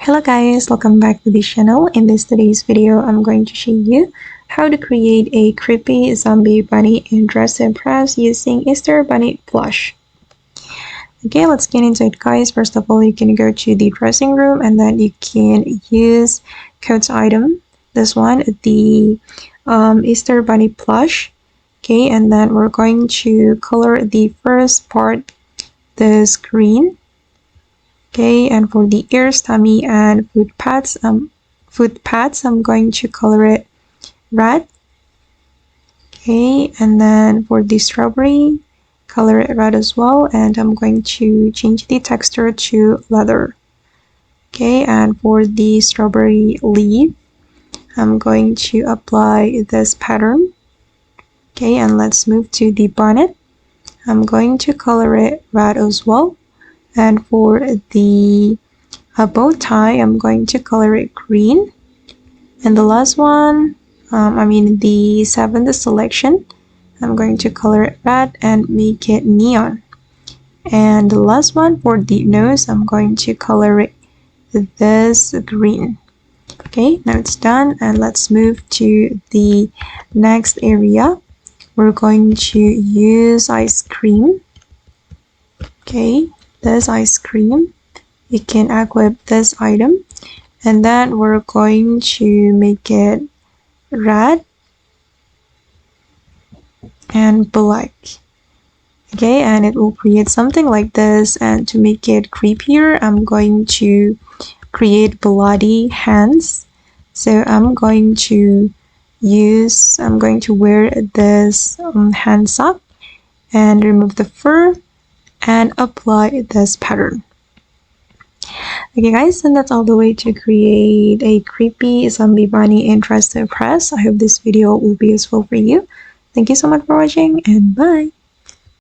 Hello guys, welcome back to the channel. In today's video, I'm going to show you how to create a creepy zombie bunny in Dress and Press using Easter Bunny plush. Okay, let's get into it guys. First of all, you can go to the dressing room and then you can use coat item. This one, the Easter Bunny plush. Okay, and then we're going to color the first part, this green. Okay, and for the ears, tummy, and foot pads, I'm going to color it red. Okay, and then for the strawberry, color it red as well, and I'm going to change the texture to leather. Okay, and for the strawberry leaf, I'm going to apply this pattern. Okay, and let's move to the bonnet. I'm going to color it red as well. And for the bow tie, I'm going to color it green. And the last one, the seventh selection, I'm going to color it red and make it neon. And the last one for the nose, I'm going to color it this green. Okay, now it's done, and let's move to the next area. We're going to use ice cream. Okay, this ice cream, we can equip this item, and then we're going to make it red and black. Okay, and it will create something like this. And to make it creepier, I'm going to create bloody hands. So I'm going to wear this hand sock and remove the fur and apply this pattern. Okay guys, and that's all the way to create a creepy zombie bunny in Dress to Impress. I hope this video will be useful for you. Thank you so much for watching, and bye!